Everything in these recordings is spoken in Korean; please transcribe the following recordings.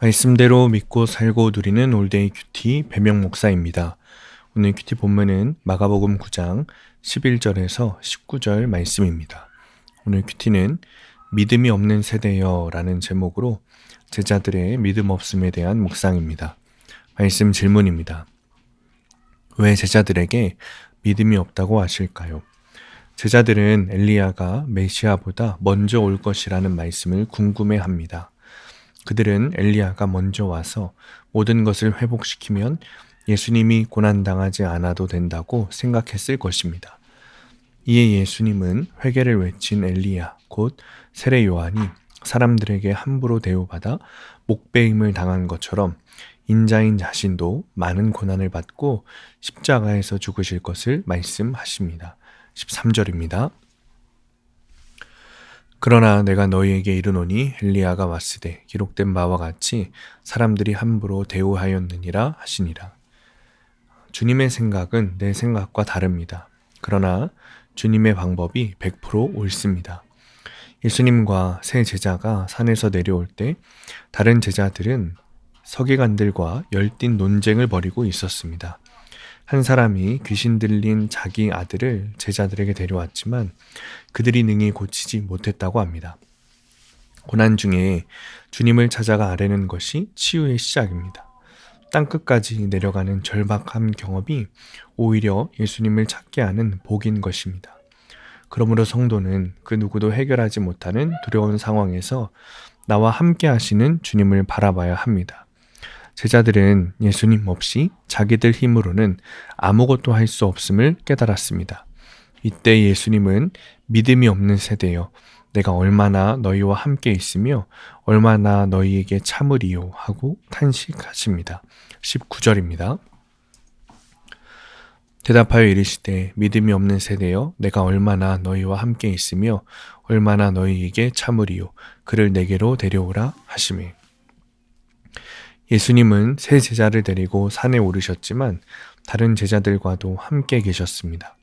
말씀대로 믿고 살고 누리는 올데이 큐티 배명 목사입니다. 오늘 큐티 본문은 마가복음 9장 11절에서 19절 말씀입니다. 오늘 큐티는 믿음이 없는 세대여 라는 제목으로 제자들의 믿음 없음에 대한 묵상입니다. 말씀 질문입니다. 왜 제자들에게 믿음이 없다고 하실까요? 제자들은 엘리야가 메시아보다 먼저 올 것이라는 말씀을 궁금해합니다. 그들은 엘리야가 먼저 와서 모든 것을 회복시키면 예수님이 고난당하지 않아도 된다고 생각했을 것입니다. 이에 예수님은 회개를 외친 엘리야, 곧 세례 요한이 사람들에게 함부로 대우받아 목배임을 당한 것처럼 인자인 자신도 많은 고난을 받고 십자가에서 죽으실 것을 말씀하십니다. 13절입니다. 그러나 내가 너희에게 이르노니 엘리야가 왔으되 기록된 바와 같이 사람들이 함부로 대우하였느니라 하시니라. 주님의 생각은 내 생각과 다릅니다. 그러나 주님의 방법이 100% 옳습니다. 예수님과 세 제자가 산에서 내려올 때 다른 제자들은 서기관들과 열띤 논쟁을 벌이고 있었습니다. 한 사람이 귀신 들린 자기 아들을 제자들에게 데려왔지만 그들이 능히 고치지 못했다고 합니다. 고난 중에 주님을 찾아가 아뢰는 것이 치유의 시작입니다. 땅끝까지 내려가는 절박한 경험이 오히려 예수님을 찾게 하는 복인 것입니다. 그러므로 성도는 그 누구도 해결하지 못하는 두려운 상황에서 나와 함께 하시는 주님을 바라봐야 합니다. 제자들은 예수님 없이 자기들 힘으로는 아무것도 할 수 없음을 깨달았습니다. 이때 예수님은 믿음이 없는 세대여 내가 얼마나 너희와 함께 있으며 얼마나 너희에게 참으리요 하고 탄식하십니다. 19절입니다. 대답하여 이르시되 믿음이 없는 세대여 내가 얼마나 너희와 함께 있으며 얼마나 너희에게 참으리요 그를 내게로 데려오라 하시매. 예수님은 세 제자를 데리고 산에 오르셨지만 다른 제자들과도 함께 계셨습니다.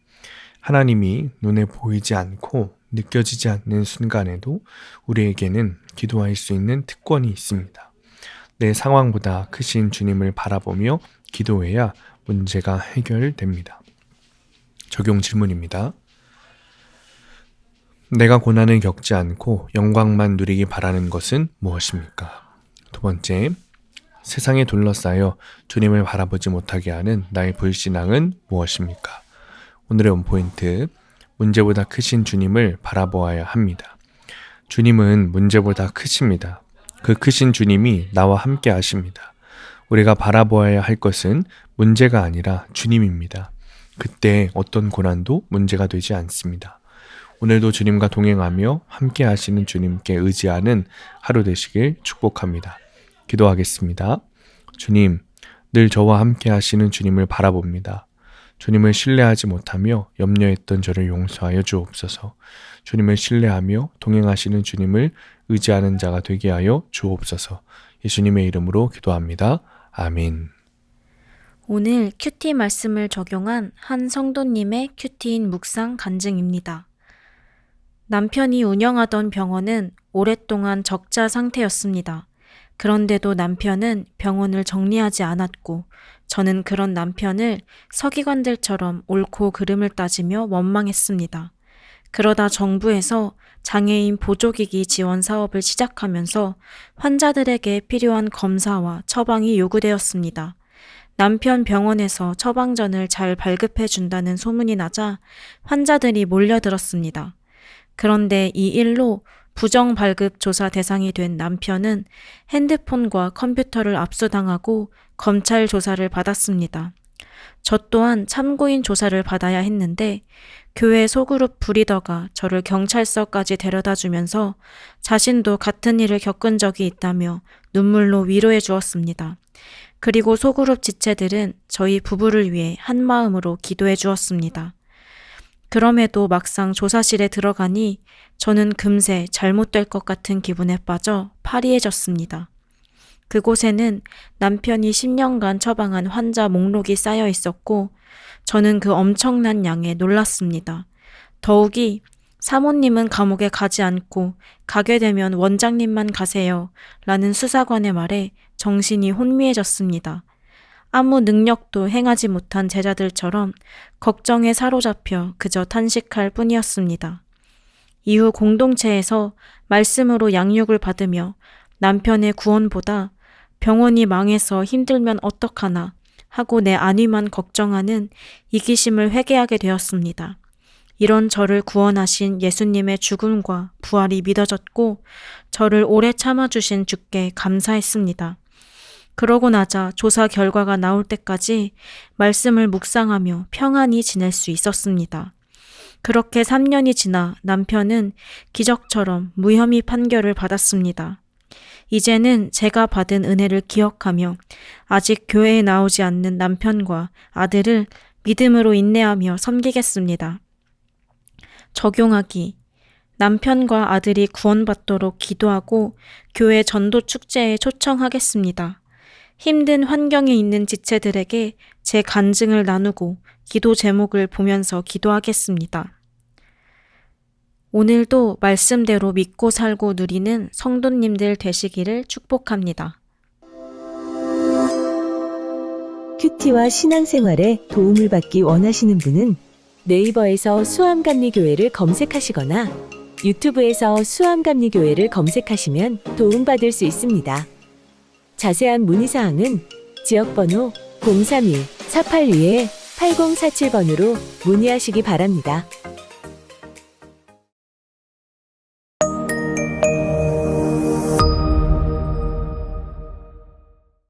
하나님이 눈에 보이지 않고 느껴지지 않는 순간에도 우리에게는 기도할 수 있는 특권이 있습니다. 내 상황보다 크신 주님을 바라보며 기도해야 문제가 해결됩니다. 적용 질문입니다. 내가 고난을 겪지 않고 영광만 누리기 바라는 것은 무엇입니까? 두 번째, 세상에 둘러싸여 주님을 바라보지 못하게 하는 나의 불신앙은 무엇입니까? 오늘의 원포인트, 문제보다 크신 주님을 바라보아야 합니다. 주님은 문제보다 크십니다. 그 크신 주님이 나와 함께 하십니다. 우리가 바라보아야 할 것은 문제가 아니라 주님입니다. 그때 어떤 고난도 문제가 되지 않습니다. 오늘도 주님과 동행하며 함께 하시는 주님께 의지하는 하루 되시길 축복합니다. 기도하겠습니다. 주님, 늘 저와 함께 하시는 주님을 바라봅니다. 주님을 신뢰하지 못하며 염려했던 저를 용서하여 주옵소서. 주님을 신뢰하며 동행하시는 주님을 의지하는 자가 되게 하여 주옵소서. 예수님의 이름으로 기도합니다. 아멘. 오늘 큐티 말씀을 적용한 한 성도님의 큐티인 묵상 간증입니다. 남편이 운영하던 병원은 오랫동안 적자 상태였습니다. 그런데도 남편은 병원을 정리하지 않았고 저는 그런 남편을 서기관들처럼 옳고 그름을 따지며 원망했습니다. 그러다 정부에서 장애인 보조기기 지원 사업을 시작하면서 환자들에게 필요한 검사와 처방이 요구되었습니다. 남편 병원에서 처방전을 잘 발급해 준다는 소문이 나자 환자들이 몰려들었습니다. 그런데 이 일로 부정 발급 조사 대상이 된 남편은 핸드폰과 컴퓨터를 압수당하고 검찰 조사를 받았습니다. 저 또한 참고인 조사를 받아야 했는데 교회 소그룹 브리더가 저를 경찰서까지 데려다 주면서 자신도 같은 일을 겪은 적이 있다며 눈물로 위로해 주었습니다. 그리고 소그룹 지체들은 저희 부부를 위해 한 마음으로 기도해 주었습니다. 그럼에도 막상 조사실에 들어가니 저는 금세 잘못될 것 같은 기분에 빠져 파리해졌습니다. 그곳에는 남편이 10년간 처방한 환자 목록이 쌓여 있었고 저는 그 엄청난 양에 놀랐습니다. 더욱이 사모님은 감옥에 가지 않고 가게 되면 원장님만 가세요 라는 수사관의 말에 정신이 혼미해졌습니다. 아무 능력도 행하지 못한 제자들처럼 걱정에 사로잡혀 그저 탄식할 뿐이었습니다. 이후 공동체에서 말씀으로 양육을 받으며 남편의 구원보다 병원이 망해서 힘들면 어떡하나 하고 내 안위만 걱정하는 이기심을 회개하게 되었습니다. 이런 저를 구원하신 예수님의 죽음과 부활이 믿어졌고 저를 오래 참아주신 주께 감사했습니다. 그러고 나자 조사 결과가 나올 때까지 말씀을 묵상하며 평안히 지낼 수 있었습니다. 그렇게 3년이 지나 남편은 기적처럼 무혐의 판결을 받았습니다. 이제는 제가 받은 은혜를 기억하며 아직 교회에 나오지 않는 남편과 아들을 믿음으로 인내하며 섬기겠습니다. 적용하기. 남편과 아들이 구원받도록 기도하고 교회 전도 축제에 초청하겠습니다. 힘든 환경에 있는 지체들에게 제 간증을 나누고 기도 제목을 보면서 기도하겠습니다. 오늘도 말씀대로 믿고 살고 누리는 성도님들 되시기를 축복합니다. 큐티와 신앙생활에 도움을 받기 원하시는 분은 네이버에서 수암감리교회를 검색하시거나 유튜브에서 수암감리교회를 검색하시면 도움받을 수 있습니다. 자세한 문의사항은 지역번호 031-482-8047번으로 문의하시기 바랍니다.